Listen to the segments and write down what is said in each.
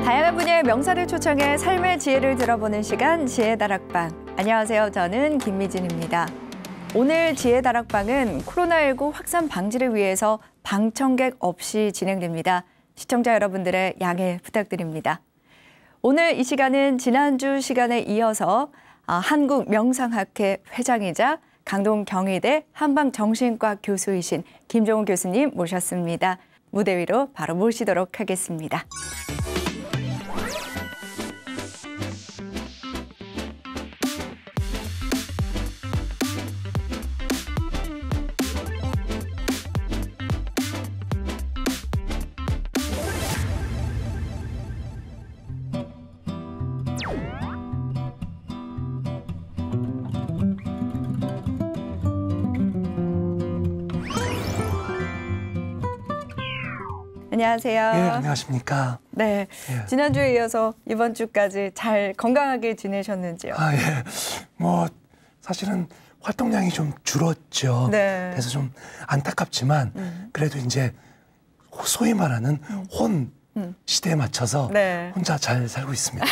다양한 분야의 명사를 초청해 삶의 지혜를 들어보는 시간 지혜다락방. 안녕하세요. 저는 김미진입니다. 오늘 지혜다락방은 코로나19 확산 방지를 위해서 방청객 없이 진행됩니다. 시청자 여러분들의 양해 부탁드립니다. 오늘 이 시간은 지난주 시간에 이어서 한국명상학회 회장이자 강동 경희대 한방정신과 교수이신 김종훈 교수님 모셨습니다. 무대 위로 바로 모시도록 하겠습니다. 안녕하세요. 예, 안녕하십니까. 네, 예. 지난주에 이어서 이번 주까지 잘 건강하게 지내셨는지요? 예. 사실은 활동량이 좀 줄었죠. 네. 그래서 좀 안타깝지만 그래도 이제 소위 말하는 혼 시대에 맞춰서 네. 혼자 잘 살고 있습니다.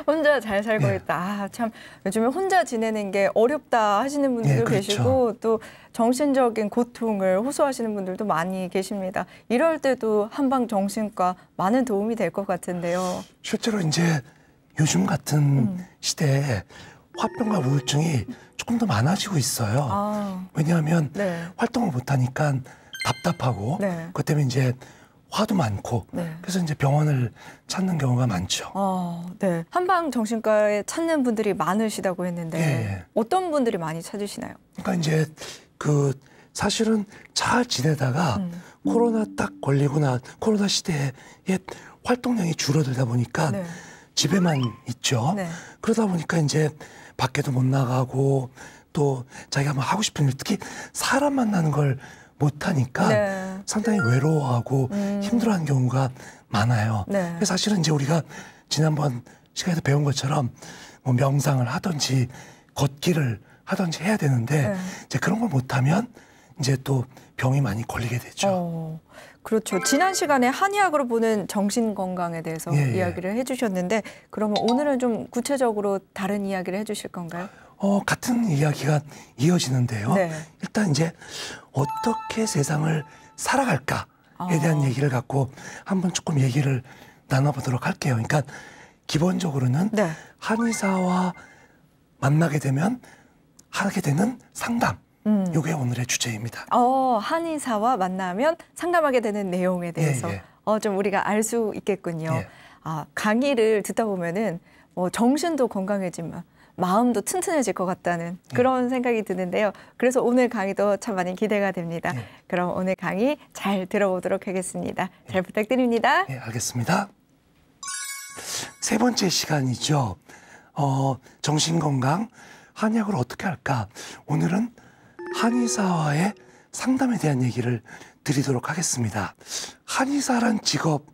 혼자 잘 살고 예. 있다. 참 요즘에 혼자 지내는 게 어렵다 하시는 분들도 예, 그렇죠. 계시고 또 정신적인 고통을 호소하시는 분들도 많이 계십니다. 이럴 때도 한방정신과 많은 도움이 될 것 같은데요. 실제로 이제 요즘 같은 시대에 화병과 우울증이 조금 더 많아지고 있어요. 왜냐하면 네. 활동을 못하니까 답답하고 네. 그것 때문에 이제 화도 많고 네. 그래서 이제 병원을 찾는 경우가 많죠. 네. 한방정신과에 찾는 분들이 많으시다고 했는데 예. 어떤 분들이 많이 찾으시나요? 그러니까 이제 사실은 잘 지내다가 코로나 딱 걸리고 코로나 시대에 활동량이 줄어들다 보니까 네. 집에만 있죠. 네. 그러다 보니까 이제 밖에도 못 나가고 또 자기가 뭐 하고 싶은 일, 특히 사람 만나는 걸 못하니까 네. 상당히 외로워하고 힘들어하는 경우가 많아요. 네. 그래서 사실은 이제 우리가 지난번 시간에서 배운 것처럼 뭐 명상을 하든지 걷기를 하든지 해야 되는데 네. 이제 그런 걸 못하면 이제 또 병이 많이 걸리게 되죠. 그렇죠. 지난 시간에 한의학으로 보는 정신 건강에 대해서 예, 예. 이야기를 해주셨는데 그러면 오늘은 좀 구체적으로 다른 이야기를 해주실 건가요? 같은 이야기가 이어지는데요. 네. 일단 이제 어떻게 세상을 살아갈까에 대한 얘기를 갖고 한번 조금 얘기를 나눠보도록 할게요. 그러니까 기본적으로는 네. 한의사와 만나게 되면 하게 되는 상담. 이게 오늘의 주제입니다. 한의사와 만나면 상담하게 되는 내용에 대해서 예, 좀 우리가 알 수 있겠군요. 예. 강의를 듣다 보면은 정신도 건강해지만 마음도 튼튼해질 것 같다는 그런 생각이 드는데요. 그래서 오늘 강의도 참 많이 기대가 됩니다. 그럼 오늘 강의 잘 들어보도록 하겠습니다. 잘 부탁드립니다. 네, 알겠습니다. 세 번째 시간이죠. 정신건강, 한의학을 어떻게 할까? 오늘은 한의사와의 상담에 대한 얘기를 드리도록 하겠습니다. 한의사란 직업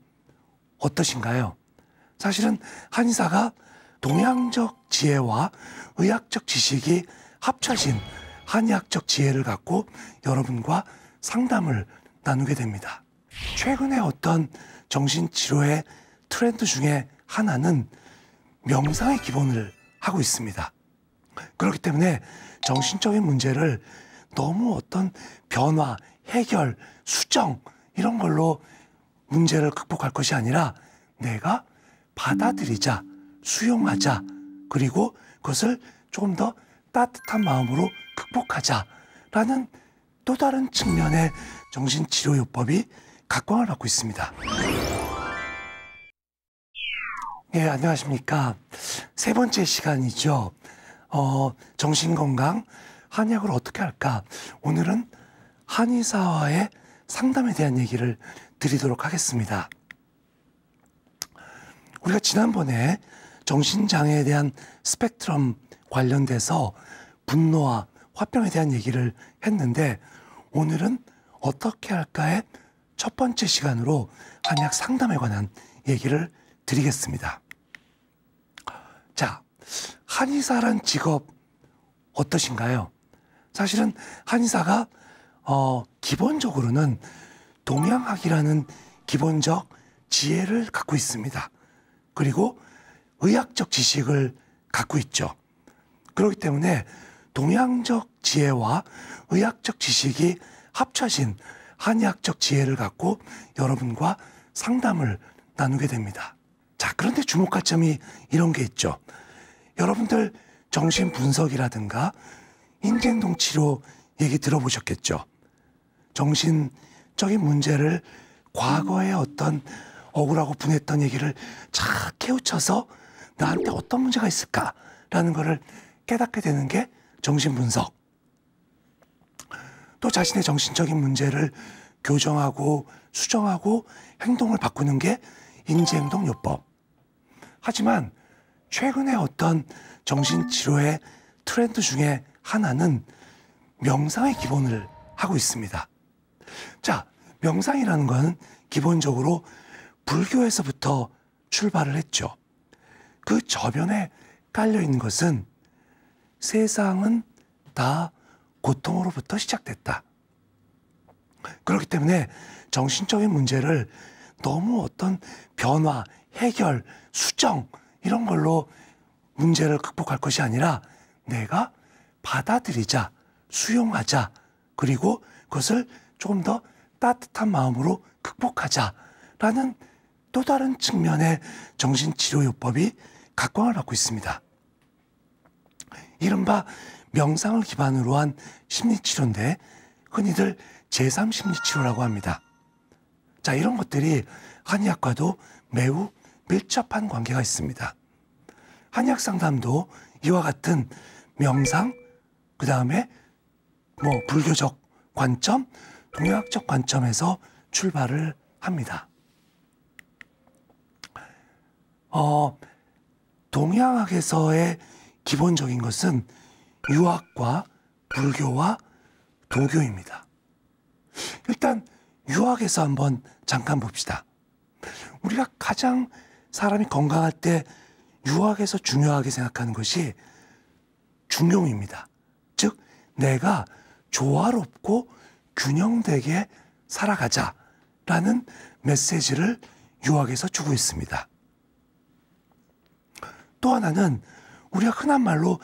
어떠신가요? 사실은 한의사가 동양적 지혜와 의학적 지식이 합쳐진 한의학적 지혜를 갖고 여러분과 상담을 나누게 됩니다. 최근에 어떤 정신치료의 트렌드 중에 하나는 명상의 기본을 하고 있습니다. 그렇기 때문에 정신적인 문제를 너무 어떤 변화, 해결, 수정 이런 걸로 문제를 극복할 것이 아니라 내가 받아들이자, 수용하자, 그리고 그것을 조금 더 따뜻한 마음으로 극복하자라는 또 다른 측면의 정신치료요법이 각광을 받고 있습니다. 예, 안녕하십니까. 세 번째 시간이죠. 정신건강, 한의학을 어떻게 할까? 오늘은 한의사와의 상담에 대한 얘기를 드리도록 하겠습니다. 우리가 지난번에 정신장애에 대한 스펙트럼 관련돼서 분노와 화병에 대한 얘기를 했는데 오늘은 어떻게 할까의 첫 번째 시간으로 한의학 상담에 관한 얘기를 드리겠습니다. 자, 한의사란 직업 어떠신가요? 사실은 한의사가 기본적으로는 동양학이라는 기본적 지혜를 갖고 있습니다. 그리고 의학적 지식을 갖고 있죠. 그렇기 때문에 동양적 지혜와 의학적 지식이 합쳐진 한의학적 지혜를 갖고 여러분과 상담을 나누게 됩니다. 자, 그런데 주목할 점이 이런 게 있죠. 여러분들 정신분석이라든가 인지행동 치료 얘기 들어보셨겠죠. 정신적인 문제를 과거에 어떤 억울하고 분했던 얘기를 착 깨우쳐서 나한테 어떤 문제가 있을까라는 거를 깨닫게 되는 게 정신분석. 또 자신의 정신적인 문제를 교정하고 수정하고 행동을 바꾸는 게 인지행동요법. 하지만 최근에 어떤 정신치료의 트렌드 중에 하나는 명상의 기본을 하고 있습니다. 자, 명상이라는 건 기본적으로 불교에서부터 출발을 했죠. 그 저변에 깔려 있는 것은 세상은 다 고통으로부터 시작됐다. 그렇기 때문에 정신적인 문제를 너무 어떤 변화, 해결, 수정 이런 걸로 문제를 극복할 것이 아니라 내가 받아들이자, 수용하자, 그리고 그것을 조금 더 따뜻한 마음으로 극복하자라는 또 다른 측면의 정신치료요법이 각광을 받고 있습니다. 이른바 명상을 기반으로 한 심리치료인데 흔히들 제3심리치료라고 합니다. 자, 이런 것들이 한의학과도 매우 밀접한 관계가 있습니다. 한의학 상담도 이와 같은 명상, 그 다음에 불교적 관점, 동양학적 관점에서 출발을 합니다. 동양학에서의 기본적인 것은 유학과 불교와 도교입니다. 일단 유학에서 한번 잠깐 봅시다. 우리가 가장 사람이 건강할 때 유학에서 중요하게 생각하는 것이 중용입니다. 즉 내가 조화롭고 균형되게 살아가자라는 메시지를 유학에서 주고 있습니다. 또 하나는 우리가 흔한 말로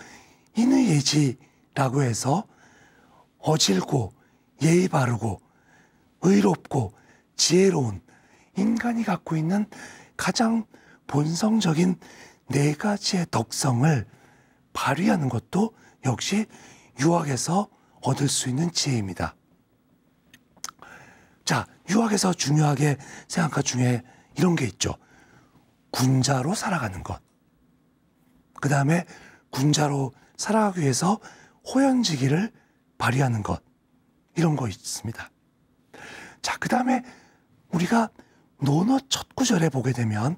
인의예지라고 해서 어질고 예의 바르고 의롭고 지혜로운 인간이 갖고 있는 가장 본성적인 네 가지의 덕성을 발휘하는 것도 역시 유학에서 얻을 수 있는 지혜입니다. 자, 유학에서 중요하게 생각한 것 중에 이런 게 있죠. 군자로 살아가는 것. 그 다음에 군자로 살아가기 위해서 호연지기를 발휘하는 것. 이런 거 있습니다. 자, 그 다음에 우리가 논어 첫 구절에 보게 되면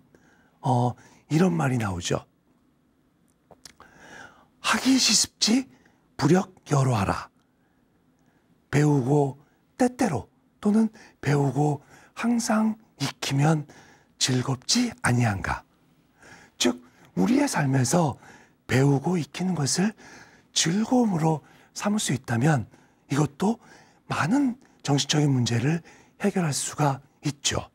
이런 말이 나오죠. 하기 시습지 부력 여로하라. 배우고 때때로 또는 배우고 항상 익히면 즐겁지 아니한가. 즉 우리의 삶에서 배우고 익히는 것을 즐거움으로 삼을 수 있다면 이것도 많은 정신적인 문제를 해결할 수가 있죠.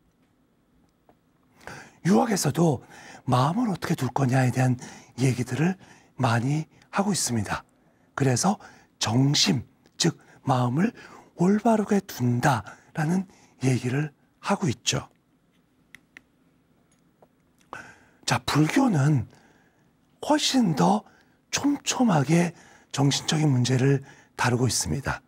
유학에서도 마음을 어떻게 둘 거냐에 대한 얘기들을 많이 하고 있습니다. 그래서 정심, 즉 마음을 올바르게 둔다라는 얘기를 하고 있죠. 자, 불교는 훨씬 더 촘촘하게 정신적인 문제를 다루고 있습니다.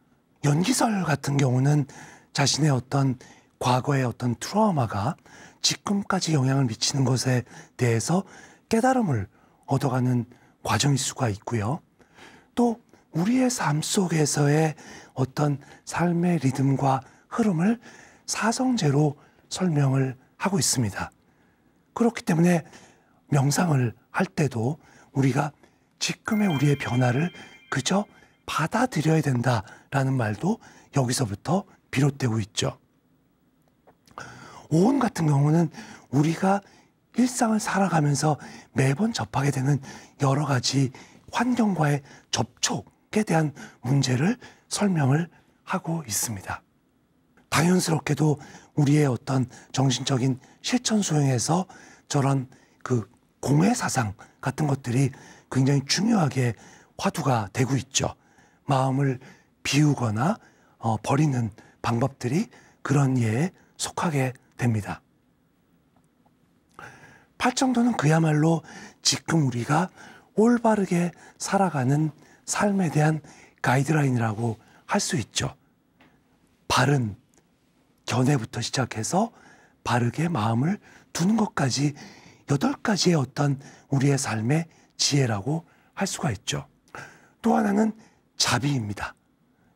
연기설 같은 경우는 자신의 어떤 과거의 어떤 트라우마가 지금까지 영향을 미치는 것에 대해서 깨달음을 얻어가는 과정일 수가 있고요. 또 우리의 삶 속에서의 어떤 삶의 리듬과 흐름을 사성제로 설명을 하고 있습니다. 그렇기 때문에 명상을 할 때도 우리가 지금의 우리의 변화를 그저 받아들여야 된다라는 말도 여기서부터 비롯되고 있죠. 오온 같은 경우는 우리가 일상을 살아가면서 매번 접하게 되는 여러 가지 환경과의 접촉에 대한 문제를 설명을 하고 있습니다. 당연스럽게도 우리의 어떤 정신적인 실천 수행에서 저런 그 공회 사상 같은 것들이 굉장히 중요하게 화두가 되고 있죠. 마음을 비우거나 버리는 방법들이 그런 예에 속하게 됩니다. 팔정도는 그야말로 지금 우리가 올바르게 살아가는 삶에 대한 가이드라인이라고 할 수 있죠. 바른 견해부터 시작해서 바르게 마음을 두는 것까지 8가지의 어떤 우리의 삶의 지혜라고 할 수가 있죠. 또 하나는 자비입니다.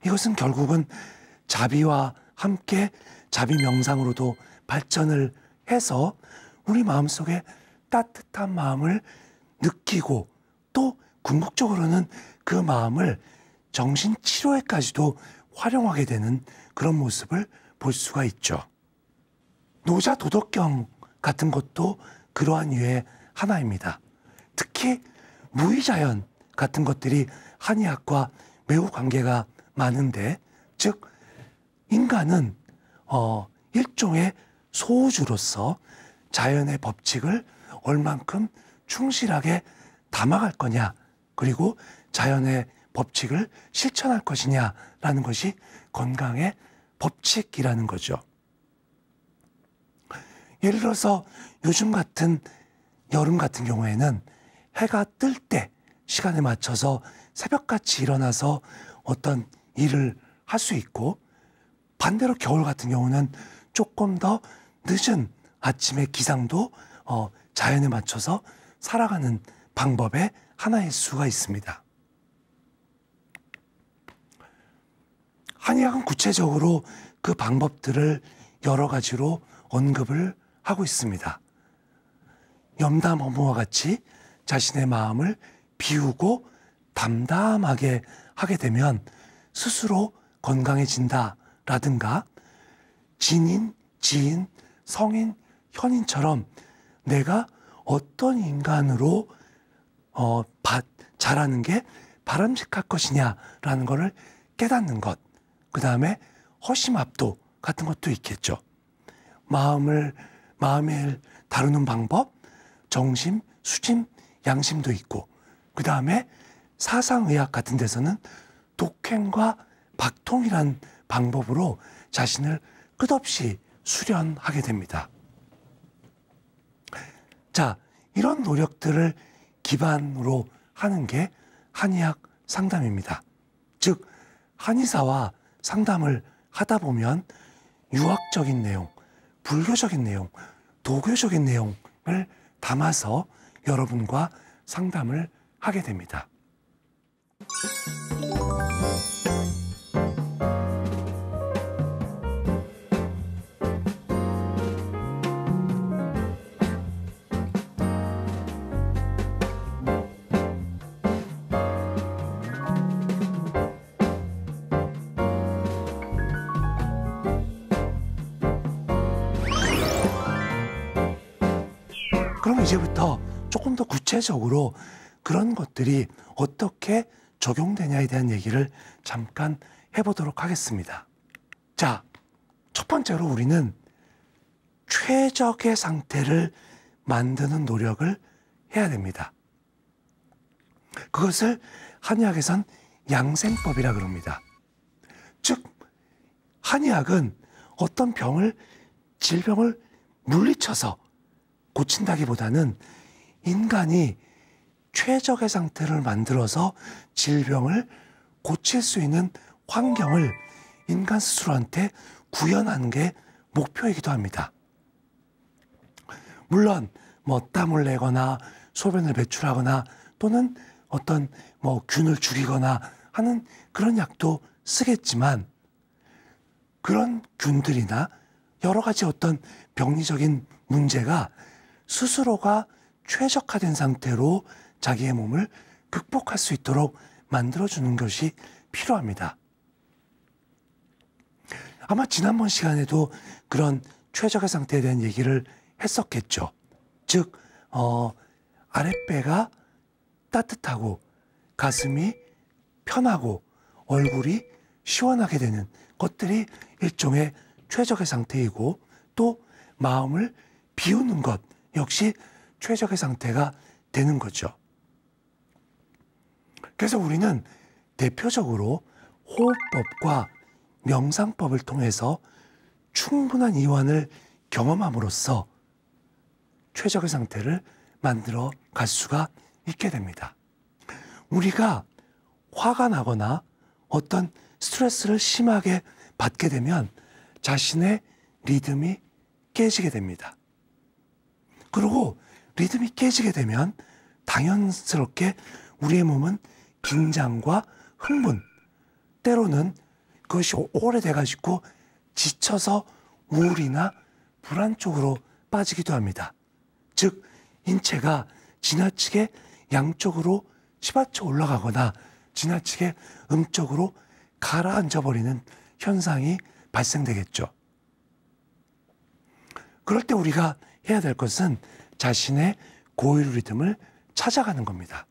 이것은 결국은 자비와 함께 자비 명상으로도 발전을 해서 우리 마음속에 따뜻한 마음을 느끼고 또 궁극적으로는 그 마음을 정신치료에까지도 활용하게 되는 그런 모습을 볼 수가 있죠. 노자 도덕경 같은 것도 그러한 유의 하나입니다. 특히 무의자연 같은 것들이 한의학과 매우 관계가 많은데, 즉 인간은 일종의 소우주로서 자연의 법칙을 얼만큼 충실하게 담아갈 거냐, 그리고 자연의 법칙을 실천할 것이냐라는 것이 건강의 법칙이라는 거죠. 예를 들어서 요즘 같은 여름 같은 경우에는 해가 뜰 때 시간에 맞춰서 새벽같이 일어나서 어떤 일을 할 수 있고, 반대로 겨울 같은 경우는 조금 더 늦은 아침의 기상도 자연에 맞춰서 살아가는 방법의 하나일 수가 있습니다. 한의학은 구체적으로 그 방법들을 여러 가지로 언급을 하고 있습니다. 염담어무와 같이 자신의 마음을 비우고 담담하게 하게 되면 스스로 건강해진다라든가, 진인, 지인, 성인, 현인처럼 내가 어떤 인간으로 자라는 게 바람직할 것이냐라는 것을 깨닫는 것, 그 다음에 허심압도 같은 것도 있겠죠. 마음을 다루는 방법, 정심, 수심, 양심도 있고, 그 다음에 사상의학 같은 데서는 독행과 박통이란 방법으로 자신을 끝없이 수련하게 됩니다. 자, 이런 노력들을 기반으로 하는 게 한의학 상담입니다. 즉, 한의사와 상담을 하다 보면 유학적인 내용, 불교적인 내용, 도교적인 내용을 담아서 여러분과 상담을 하게 됩니다. 그럼 이제부터 조금 더 구체적으로 그런 것들이 어떻게 적용되냐에 대한 얘기를 잠깐 해보도록 하겠습니다. 자, 첫 번째로 우리는 최적의 상태를 만드는 노력을 해야 됩니다. 그것을 한의학에선 양생법이라 그럽니다. 즉, 한의학은 어떤 질병을 물리쳐서 고친다기보다는 인간이 최적의 상태를 만들어서 질병을 고칠 수 있는 환경을 인간 스스로한테 구현하는 게 목표이기도 합니다. 물론 땀을 내거나 소변을 배출하거나 또는 어떤 균을 죽이거나 하는 그런 약도 쓰겠지만, 그런 균들이나 여러 가지 어떤 병리적인 문제가 스스로가 최적화된 상태로 자기의 몸을 극복할 수 있도록 만들어주는 것이 필요합니다. 아마 지난번 시간에도 그런 최적의 상태에 대한 얘기를 했었겠죠. 즉, 아랫배가 따뜻하고 가슴이 편하고 얼굴이 시원하게 되는 것들이 일종의 최적의 상태이고, 또 마음을 비우는 것 역시 최적의 상태가 되는 거죠. 그래서 우리는 대표적으로 호흡법과 명상법을 통해서 충분한 이완을 경험함으로써 최적의 상태를 만들어 갈 수가 있게 됩니다. 우리가 화가 나거나 어떤 스트레스를 심하게 받게 되면 자신의 리듬이 깨지게 됩니다. 그리고 리듬이 깨지게 되면 당연스럽게 우리의 몸은 긴장과 흥분, 때로는 그것이 오래돼가지고 지쳐서 우울이나 불안 쪽으로 빠지기도 합니다. 즉, 인체가 지나치게 양쪽으로 치받쳐 올라가거나 지나치게 음쪽으로 가라앉아버리는 현상이 발생되겠죠. 그럴 때 우리가 해야 될 것은 자신의 고유 리듬을 찾아가는 겁니다.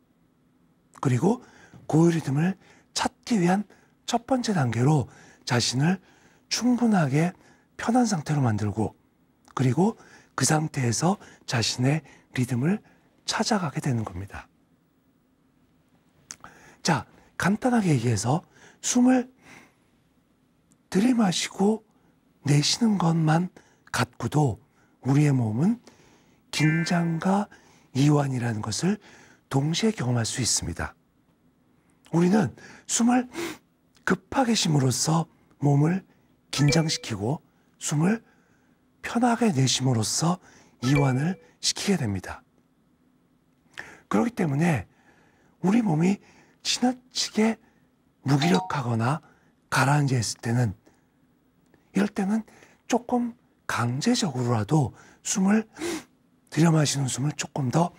그리고 고유 리듬을 찾기 위한 첫 번째 단계로 자신을 충분하게 편한 상태로 만들고, 그리고 그 상태에서 자신의 리듬을 찾아가게 되는 겁니다. 자, 간단하게 얘기해서 숨을 들이마시고 내쉬는 것만 같고도 우리의 몸은 긴장과 이완이라는 것을 동시에 경험할 수 있습니다. 우리는 숨을 급하게 쉼으로써 몸을 긴장시키고 숨을 편하게 내쉼으로써 이완을 시키게 됩니다. 그렇기 때문에 우리 몸이 지나치게 무기력하거나 가라앉아 있을 때는, 이럴 때는 조금 강제적으로라도 숨을 들여마시는 숨을 조금 더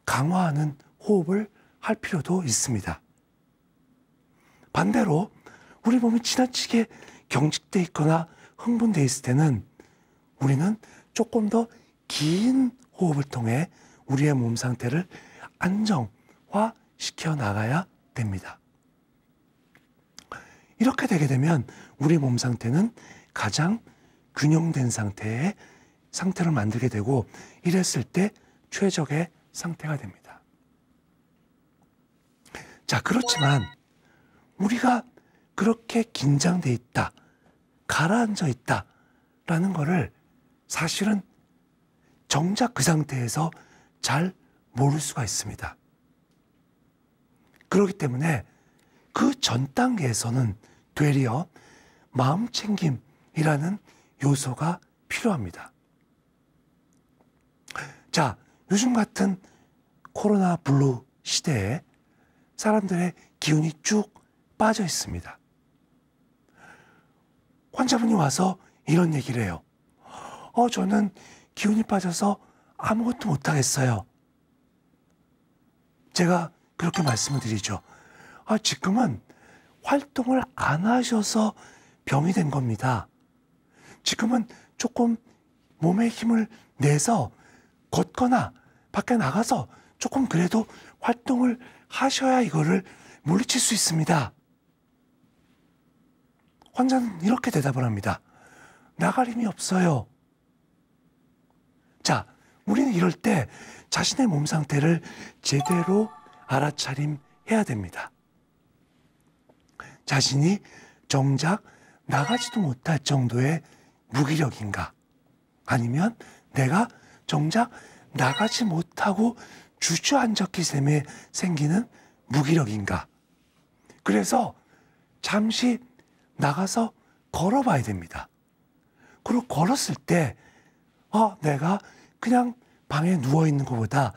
강화하는 호흡을 할 필요도 있습니다. 반대로 우리 몸이 지나치게 경직돼 있거나 흥분돼 있을 때는 우리는 조금 더 긴 호흡을 통해 우리의 몸 상태를 안정화시켜 나가야 됩니다. 이렇게 되게 되면 우리 몸 상태는 가장 균형된 상태를 만들게 되고, 이랬을 때 최적의 상태가 됩니다. 자, 그렇지만 우리가 그렇게 긴장돼 있다, 가라앉아 있다라는 거를 사실은 정작 그 상태에서 잘 모를 수가 있습니다. 그렇기 때문에 그 전 단계에서는 되려 마음챙김이라는 요소가 필요합니다. 자, 요즘 같은 코로나 블루 시대에 사람들의 기운이 쭉 빠져 있습니다. 환자분이 와서 이런 얘기를 해요. 저는 기운이 빠져서 아무것도 못하겠어요. 제가 그렇게 말씀을 드리죠. 지금은 활동을 안 하셔서 병이 된 겁니다. 지금은 조금 몸에 힘을 내서 걷거나 밖에 나가서 조금 그래도 활동을 하셔야 이거를 물리칠 수 있습니다. 환자는 이렇게 대답을 합니다. 나갈 힘이 없어요. 자, 우리는 이럴 때 자신의 몸 상태를 제대로 알아차림해야 됩니다. 자신이 정작 나가지도 못할 정도의 무기력인가? 아니면 내가 정작 나가지 못하고 주저앉았기 때문에 생기는 무기력인가? 그래서 잠시 나가서 걸어봐야 됩니다. 그리고 걸었을 때 내가 그냥 방에 누워있는 것보다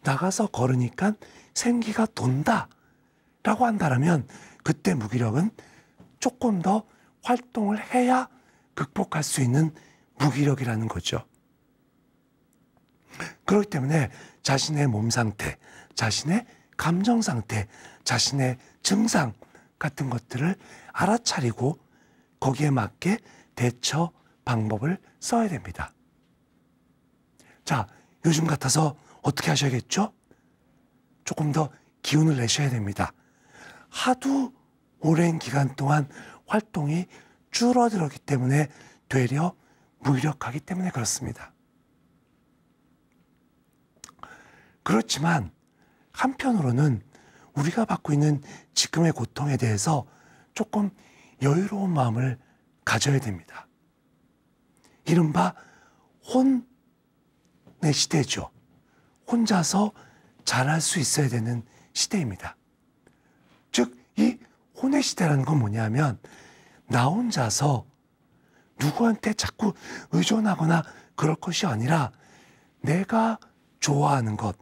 나가서 걸으니까 생기가 돈다 라고 한다면 그때 무기력은 조금 더 활동을 해야 극복할 수 있는 무기력이라는 거죠. 그렇기 때문에 자신의 몸 상태, 자신의 감정 상태, 자신의 증상 같은 것들을 알아차리고 거기에 맞게 대처 방법을 써야 됩니다. 자, 요즘 같아서 어떻게 하셔야겠죠? 조금 더 기운을 내셔야 됩니다. 하도 오랜 기간 동안 활동이 줄어들었기 때문에 되려 무기력하기 때문에 그렇습니다. 그렇지만 한편으로는 우리가 받고 있는 지금의 고통에 대해서 조금 여유로운 마음을 가져야 됩니다. 이른바 혼의 시대죠. 혼자서 잘할 수 있어야 되는 시대입니다. 즉, 이 혼의 시대라는 건 뭐냐면 나 혼자서 누구한테 자꾸 의존하거나 그럴 것이 아니라 내가 좋아하는 것,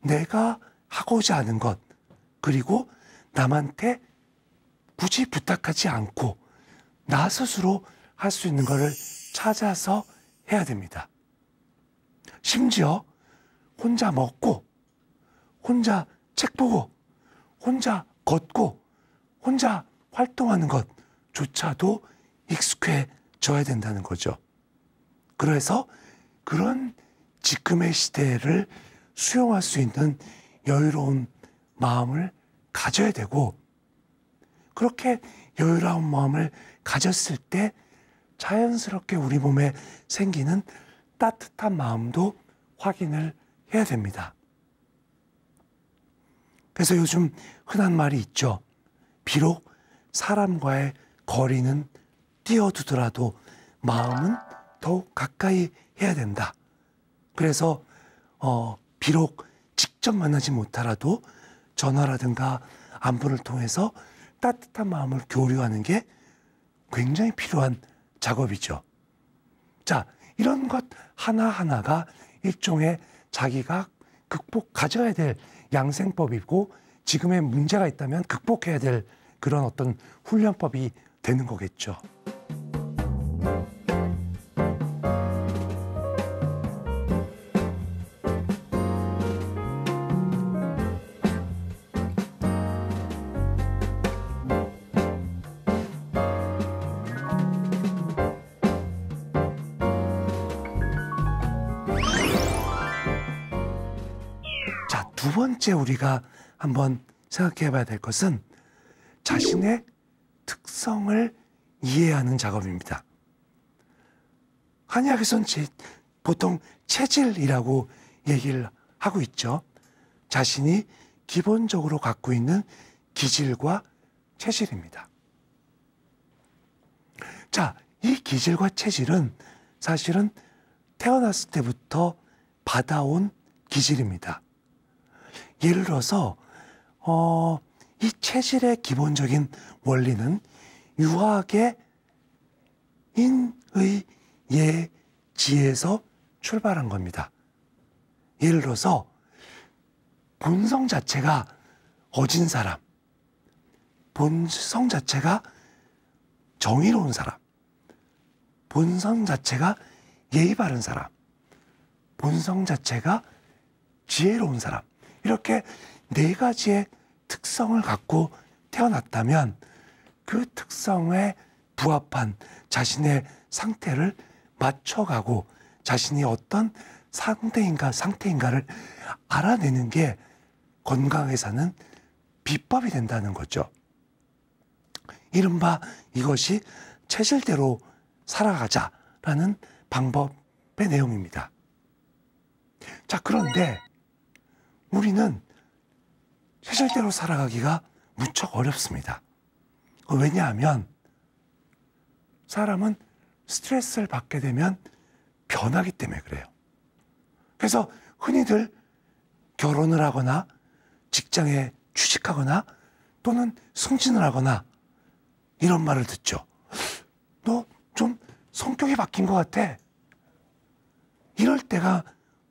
내가 하고자 하는 것, 그리고 남한테 굳이 부탁하지 않고 나 스스로 할 수 있는 것을 찾아서 해야 됩니다. 심지어 혼자 먹고, 혼자 책 보고, 혼자 걷고, 혼자 활동하는 것조차도 익숙해져야 된다는 거죠. 그래서 그런 지금의 시대를 수용할 수 있는 여유로운 마음을 가져야 되고, 그렇게 여유로운 마음을 가졌을 때 자연스럽게 우리 몸에 생기는 따뜻한 마음도 확인을 해야 됩니다. 그래서 요즘 흔한 말이 있죠. 비록 사람과의 거리는 띄어두더라도 마음은 더욱 가까이 해야 된다. 그래서 비록 직접 만나지 못하라도 전화라든가 안부를 통해서 따뜻한 마음을 교류하는 게 굉장히 필요한 작업이죠. 자, 이런 것 하나하나가 일종의 자기가 가져야 될 양생법이고, 지금의 문제가 있다면 극복해야 될 그런 어떤 훈련법이 되는 거겠죠. 자, 두 번째 우리가 한번 생각해 봐야 될 것은 자신의 특성을 이해하는 작업입니다. 한의학에서는 보통 체질이라고 얘기를 하고 있죠. 자신이 기본적으로 갖고 있는 기질과 체질입니다. 자, 이 기질과 체질은 사실은 태어났을 때부터 받아온 기질입니다. 예를 들어서 이 체질의 기본적인 원리는 유학의 인의 예지에서 출발한 겁니다. 예를 들어서 본성 자체가 어진 사람, 본성 자체가 정의로운 사람, 본성 자체가 예의 바른 사람, 본성 자체가 지혜로운 사람, 이렇게 네 가지의 특성을 갖고 태어났다면 그 특성에 부합한 자신의 상태를 맞춰가고 자신이 어떤 상태인가를 알아내는 게 건강하게 사는 비법이 된다는 거죠. 이른바 이것이 체질대로 살아가자라는 방법의 내용입니다. 자, 그런데 우리는 체질대로 살아가기가 무척 어렵습니다. 왜냐하면 사람은 스트레스를 받게 되면 변하기 때문에 그래요. 그래서 흔히들 결혼을 하거나 직장에 취직하거나 또는 승진을 하거나 이런 말을 듣죠. 너 좀 성격이 바뀐 것 같아. 이럴 때가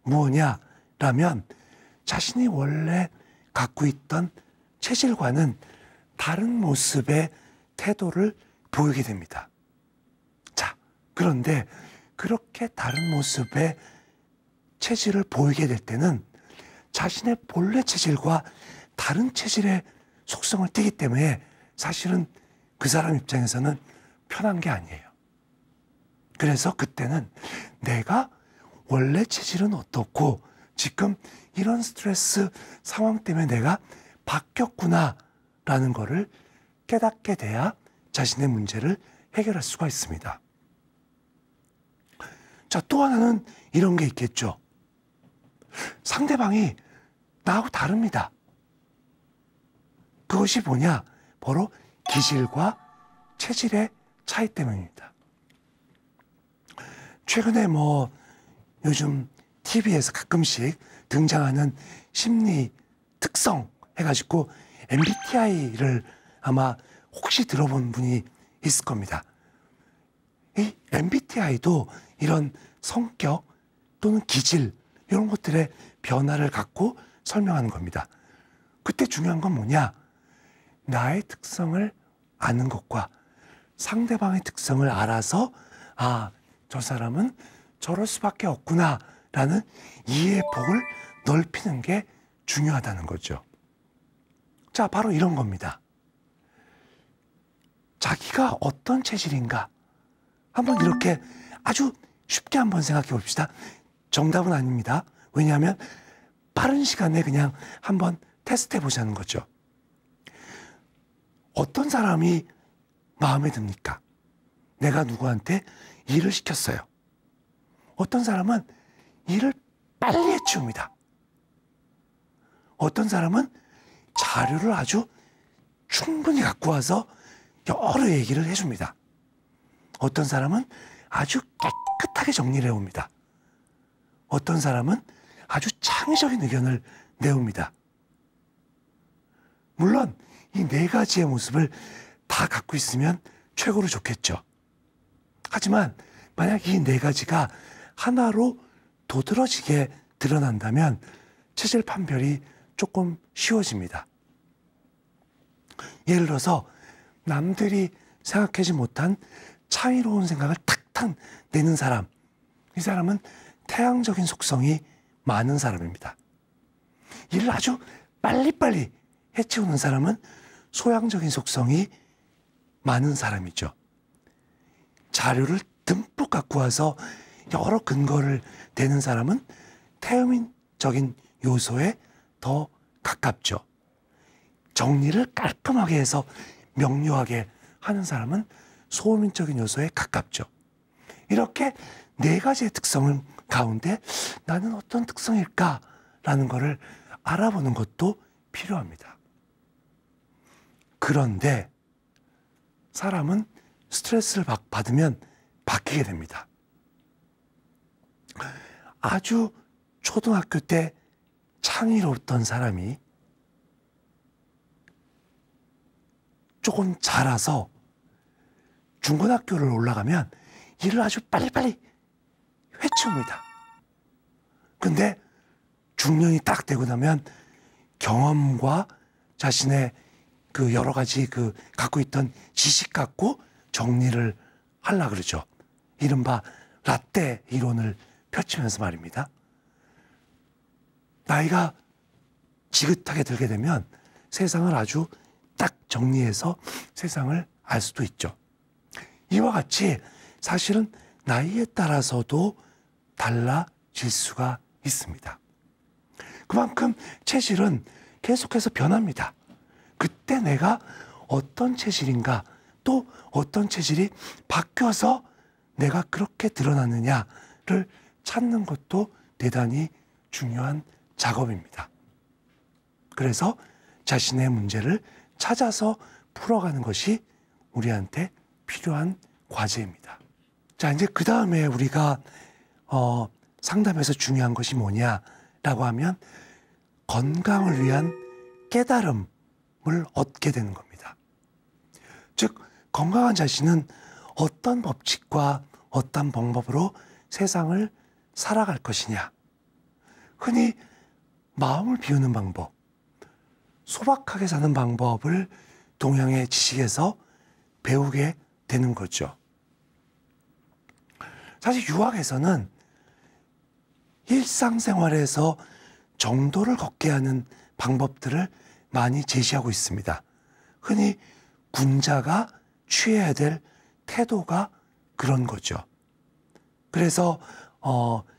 뭐냐라면 자신이 원래 갖고 있던 체질과는 다른 모습의 태도를 보이게 됩니다. 자, 그런데 그렇게 다른 모습의 체질을 보이게 될 때는 자신의 본래 체질과 다른 체질의 속성을 띠기 때문에 사실은 그 사람 입장에서는 편한 게 아니에요. 그래서 그때는 내가 원래 체질은 어떻고 지금 이런 스트레스 상황 때문에 내가 바뀌었구나라는 거를 깨닫게 돼야 자신의 문제를 해결할 수가 있습니다. 자, 또 하나는 이런 게 있겠죠. 상대방이 나하고 다릅니다. 그것이 뭐냐? 바로 기질과 체질의 차이 때문입니다. 최근에 요즘 TV에서 가끔씩 등장하는 심리 특성 해가지고 MBTI를 아마 혹시 들어본 분이 있을 겁니다. 이 MBTI도 이런 성격 또는 기질 이런 것들의 변화를 갖고 설명하는 겁니다. 그때 중요한 건 뭐냐? 나의 특성을 아는 것과 상대방의 특성을 알아서 저 사람은 저럴 수밖에 없구나 라는 이해의 폭을 넓히는 게 중요하다는 거죠. 자, 바로 이런 겁니다. 자기가 어떤 체질인가 한번 이렇게 아주 쉽게 한번 생각해 봅시다. 정답은 아닙니다. 왜냐하면 빠른 시간에 그냥 한번 테스트해 보자는 거죠. 어떤 사람이 마음에 듭니까? 내가 누구한테 일을 시켰어요. 어떤 사람은 일을 빨리 해치웁니다. 어떤 사람은 자료를 아주 충분히 갖고 와서 여러 얘기를 해줍니다. 어떤 사람은 아주 깨끗하게 정리를 해옵니다. 어떤 사람은 아주 창의적인 의견을 내옵니다. 물론 이 네 가지의 모습을 다 갖고 있으면 최고로 좋겠죠. 하지만 만약 이 네 가지가 하나로 도드라지게 드러난다면 체질 판별이 조금 쉬워집니다. 예를 들어서 남들이 생각하지 못한 창의로운 생각을 탁탁 내는 사람, 이 사람은 태양적인 속성이 많은 사람입니다. 일을 아주 빨리빨리 해치우는 사람은 소양적인 속성이 많은 사람이죠. 자료를 듬뿍 갖고 와서 여러 근거를 대는 사람은 태음인적인 요소에 더 가깝죠. 정리를 깔끔하게 해서 명료하게 하는 사람은 소음인적인 요소에 가깝죠. 이렇게 네 가지의 특성을 가운데 나는 어떤 특성일까라는 것을 알아보는 것도 필요합니다. 그런데 사람은 스트레스를 받으면 바뀌게 됩니다. 아주 초등학교 때 창의로웠던 사람이 조금 자라서 중고등학교를 올라가면 일을 아주 빨리빨리 해치웁니다. 근데 중년이 딱 되고 나면 경험과 자신의 그 여러 가지 갖고 있던 지식 갖고 정리를 하려고 그러죠. 이른바 라떼 이론을 펼치면서 말입니다. 나이가 지긋하게 들게 되면 세상을 아주 딱 정리해서 세상을 알 수도 있죠. 이와 같이 사실은 나이에 따라서도 달라질 수가 있습니다. 그만큼 체질은 계속해서 변합니다. 그때 내가 어떤 체질인가, 또 어떤 체질이 바뀌어서 내가 그렇게 드러나느냐를 찾는 것도 대단히 중요한 작업입니다. 그래서 자신의 문제를 찾아서 풀어가는 것이 우리한테 필요한 과제입니다. 자, 이제 그 다음에 우리가 상담에서 중요한 것이 뭐냐라고 하면 건강을 위한 깨달음을 얻게 되는 겁니다. 즉, 건강한 자신은 어떤 법칙과 어떤 방법으로 세상을 살아갈 것이냐. 흔히 마음을 비우는 방법, 소박하게 사는 방법을 동양의 지식에서 배우게 되는 거죠. 사실 유학에서는 일상생활에서 정도를 걷게 하는 방법들을 많이 제시하고 있습니다. 흔히 군자가 취해야 될 태도가 그런 거죠. 그래서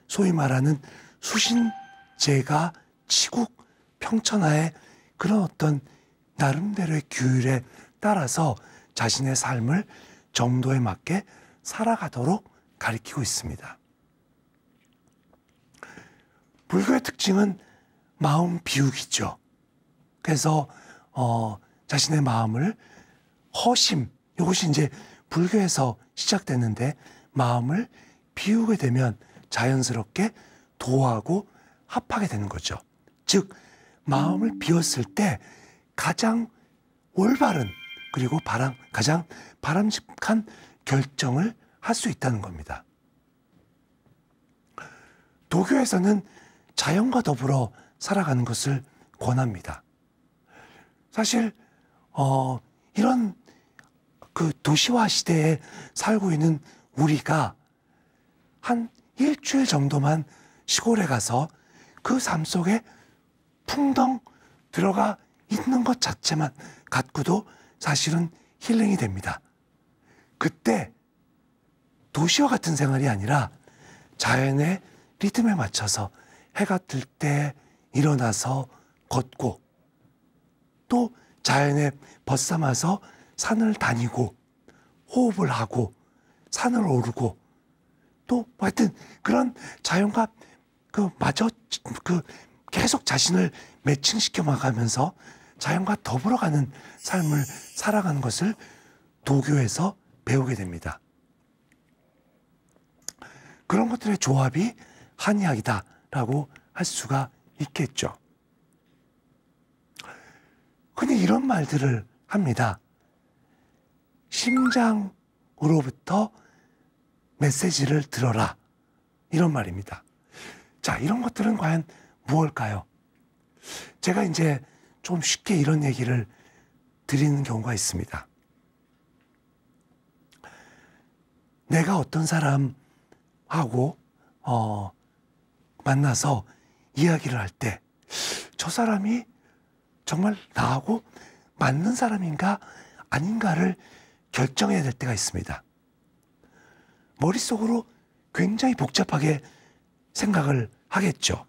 소위 말하는 수신제가 치국 평천하의 그런 어떤 나름대로의 규율에 따라서 자신의 삶을 정도에 맞게 살아가도록 가리키고 있습니다. 불교의 특징은 마음 비우기죠. 그래서 자신의 마음을 허심, 이것이 이제 불교에서 시작됐는데 마음을 비우게 되면 자연스럽게 도하고 합하게 되는 거죠. 즉 마음을 비웠을 때 가장 올바른 그리고 가장 바람직한 결정을 할 수 있다는 겁니다. 도교에서는 자연과 더불어 살아가는 것을 권합니다. 사실 이런 그 도시화 시대에 살고 있는 우리가 한 일주일 정도만 시골에 가서 그 삶 속에 풍덩 들어가 있는 것 자체만 갖고도 사실은 힐링이 됩니다. 그때 도시와 같은 생활이 아니라 자연의 리듬에 맞춰서 해가 뜰 때 일어나서 걷고 또 자연에 벗삼아서 산을 다니고 호흡을 하고 산을 오르고 또 하여튼 그런 자연과 계속 자신을 매칭시켜 나가면서 자연과 더불어가는 삶을 살아가는 것을 도교에서 배우게 됩니다. 그런 것들의 조합이 한의학이다라고 할 수가 있겠죠. 근데 이런 말들을 합니다. 심장으로부터 메시지를 들어라. 이런 말입니다. 자, 이런 것들은 과연 무엇일까요? 제가 이제 좀 쉽게 이런 얘기를 드리는 경우가 있습니다. 내가 어떤 사람하고 만나서 이야기를 할 때 저 사람이 정말 나하고 맞는 사람인가 아닌가를 결정해야 될 때가 있습니다. 머릿속으로 굉장히 복잡하게 생각을 하겠죠.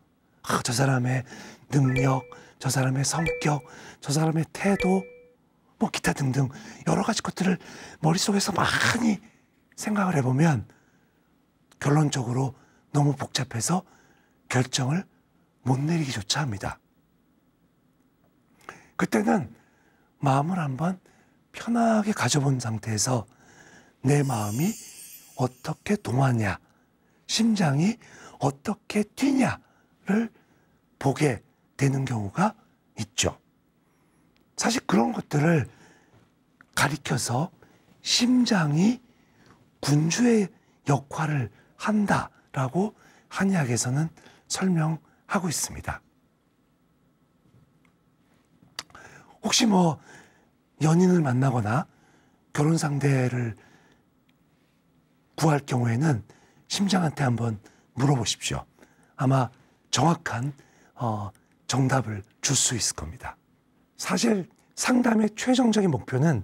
저 사람의 능력, 저 사람의 성격, 저 사람의 태도, 뭐 기타 등등 여러 가지 것들을 머릿속에서 많이 생각을 해보면 결론적으로 너무 복잡해서 결정을 못 내리기조차 합니다. 그때는 마음을 한번 편하게 가져본 상태에서 내 마음이 어떻게 동하냐, 심장이 어떻게 뛰냐를 보게 되는 경우가 있죠. 사실 그런 것들을 가리켜서 심장이 군주의 역할을 한다라고 한의학에서는 설명하고 있습니다. 혹시 뭐 연인을 만나거나 결혼 상대를 구할 경우에는 심장한테 한번 물어보십시오. 아마 정확한 정답을 줄 수 있을 겁니다. 사실 상담의 최종적인 목표는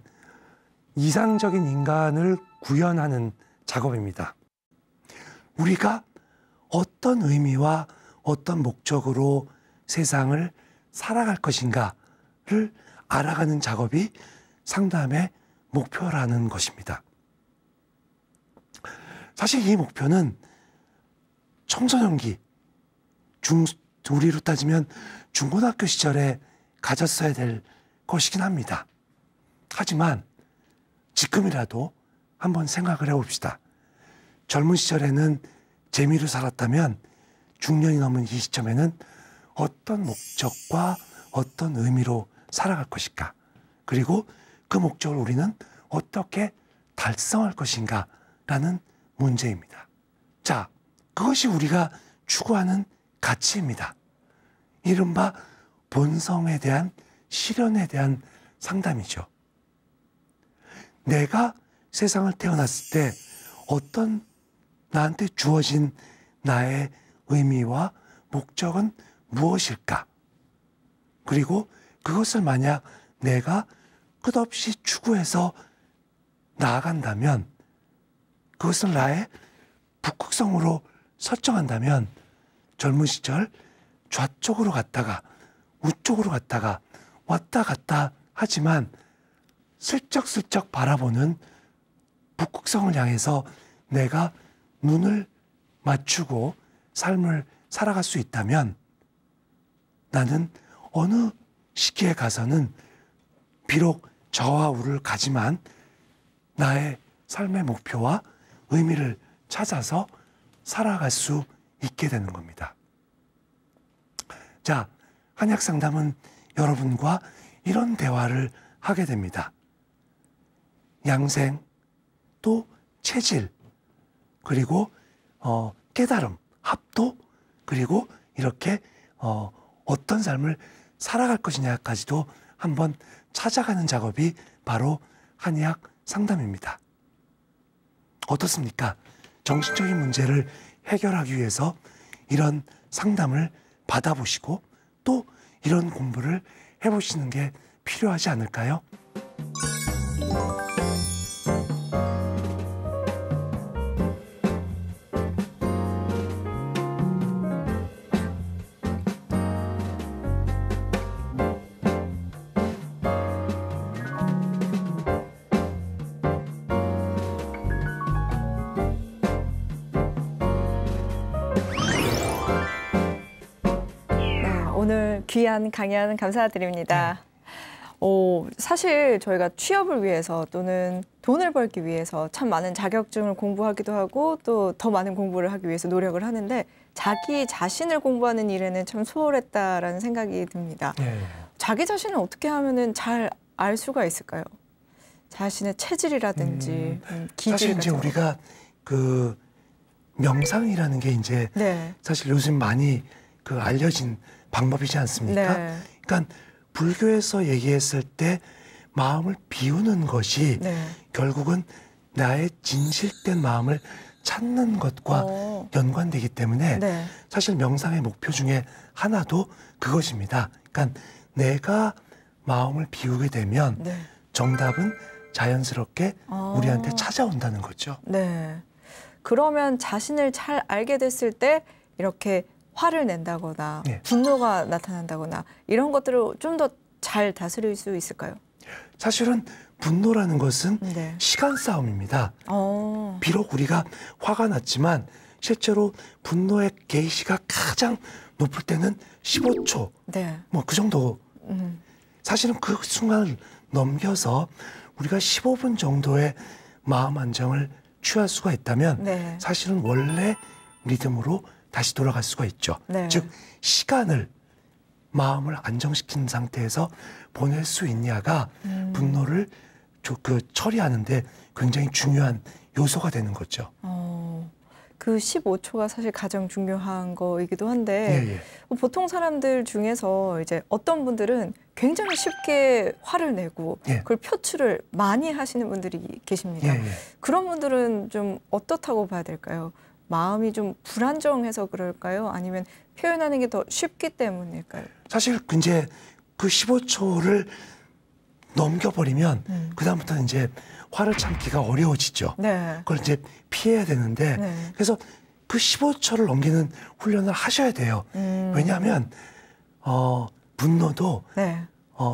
이상적인 인간을 구현하는 작업입니다. 우리가 어떤 의미와 어떤 목적으로 세상을 살아갈 것인가를 알아가는 작업이 상담의 목표라는 것입니다. 사실 이 목표는 청소년기, 우리로 따지면 중고등학교 시절에 가졌어야 될 것이긴 합니다. 하지만 지금이라도 한번 생각을 해봅시다. 젊은 시절에는 재미로 살았다면 중년이 넘은 이 시점에는 어떤 목적과 어떤 의미로 살아갈 것인가, 그리고 그 목적을 우리는 어떻게 달성할 것인가 라는 문제입니다. 자, 그것이 우리가 추구하는 가치입니다. 이른바 본성에 대한 실현에 대한 상담이죠. 내가 세상을 태어났을 때 어떤 나한테 주어진 나의 의미와 목적은 무엇일까? 그리고 그것을 만약 내가 끝없이 추구해서 나아간다면, 그것을 나의 북극성으로 설정한다면 젊은 시절 좌쪽으로 갔다가 우쪽으로 갔다가 왔다 갔다 하지만 슬쩍슬쩍 바라보는 북극성을 향해서 내가 눈을 맞추고 삶을 살아갈 수 있다면 나는 어느 시기에 가서는 비록 저와 우를 가지만 나의 삶의 목표와 의미를 찾아서 살아갈 수 있게 되는 겁니다. 자, 한약 상담은 여러분과 이런 대화를 하게 됩니다. 양생, 또 체질, 그리고 깨달음, 합도, 그리고 이렇게 어떤 삶을 살아갈 것이냐까지도 한번 찾아가는 작업이 바로 한의학 상담입니다. 어떻습니까? 정신적인 문제를 해결하기 위해서 이런 상담을 받아보시고 또 이런 공부를 해보시는 게 필요하지 않을까요? 오늘 귀한 강연 감사드립니다. 사실 저희가 취업을 위해서 또는 돈을 벌기 위해서 참 많은 자격증을 공부하기도 하고 또 더 많은 공부를 하기 위해서 노력을 하는데 자기 자신을 공부하는 일에는 참 소홀했다라는 생각이 듭니다. 자기 자신을 어떻게 하면은 잘 알 수가 있을까요? 자신의 체질이라든지 기질 사실 이제 우리가 그 명상이라는 게 이제 사실 요즘 많이 그 알려진 방법이지 않습니까? 그러니까 불교에서 얘기했을 때 마음을 비우는 것이 결국은 나의 진실된 마음을 찾는 것과 연관되기 때문에 사실 명상의 목표 중에 하나도 그것입니다. 그러니까 내가 마음을 비우게 되면 정답은 자연스럽게 우리한테 찾아온다는 거죠. 그러면 자신을 잘 알게 됐을 때 이렇게 화를 낸다거나 분노가 나타난다거나 이런 것들을 좀 더 잘 다스릴 수 있을까요? 사실은 분노라는 것은 시간 싸움입니다. 비록 우리가 화가 났지만 실제로 분노의 게이지가 가장 높을 때는 15초, 뭐 그 정도. 사실은 그 순간을 넘겨서 우리가 15분 정도의 마음 안정을 취할 수가 있다면 사실은 원래 리듬으로 다시 돌아갈 수가 있죠. 즉 시간을 마음을 안정시킨 상태에서 보낼 수 있냐가 분노를 처리하는 데 굉장히 중요한 요소가 되는 거죠. 그 15초가 사실 가장 중요한 거이기도 한데 보통 사람들 중에서 이제 어떤 분들은 굉장히 쉽게 화를 내고 그걸 표출을 많이 하시는 분들이 계십니다. 그런 분들은 좀 어떻다고 봐야 될까요? 마음이 좀 불안정해서 그럴까요? 아니면 표현하는 게 더 쉽기 때문일까요? 사실 이제 그 15초를 넘겨버리면 그다음부터는 이제 화를 참기가 어려워지죠. 그걸 이제 피해야 되는데 그래서 그 15초를 넘기는 훈련을 하셔야 돼요. 왜냐하면 분노도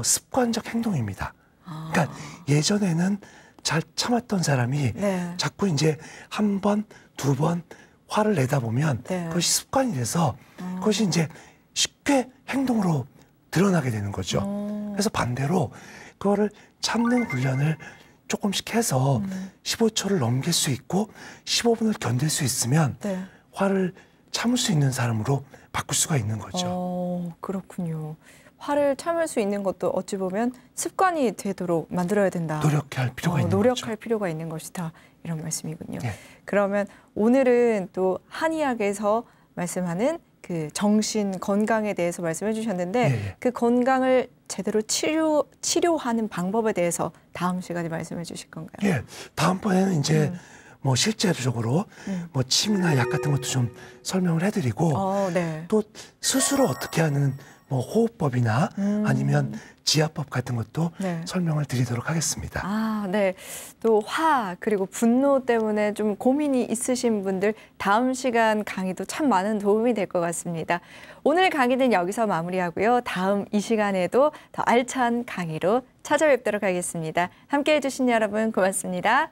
습관적 행동입니다. 그러니까 예전에는 잘 참았던 사람이 자꾸 이제 한 번, 두 번 화를 내다 보면 그것이 습관이 돼서 그것이 이제 쉽게 행동으로 드러나게 되는 거죠. 그래서 반대로 그거를 참는 훈련을 조금씩 해서 15초를 넘길 수 있고 15분을 견딜 수 있으면 화를 참을 수 있는 사람으로 바꿀 수가 있는 거죠. 그렇군요. 화를 참을 수 있는 것도 어찌 보면 습관이 되도록 만들어야 된다. 노력할 필요가 있는 노력할 거죠. 필요가 있는 것이다. 이런 말씀이군요. 그러면 오늘은 또 한의학에서 말씀하는 그 정신 건강에 대해서 말씀해 주셨는데 그 건강을 제대로 치료하는 방법에 대해서 다음 시간에 말씀해 주실 건가요? 다음번에는 이제 뭐 실제적으로 뭐 침이나 약 같은 것도 좀 설명을 해드리고 또 스스로 어떻게 하는 뭐 호흡법이나 아니면 지압법 같은 것도 설명을 드리도록 하겠습니다. 또 화 그리고 분노 때문에 좀 고민이 있으신 분들 다음 시간 강의도 참 많은 도움이 될 것 같습니다. 오늘 강의는 여기서 마무리하고요. 다음 이 시간에도 더 알찬 강의로 찾아뵙도록 하겠습니다. 함께해 주신 여러분 고맙습니다.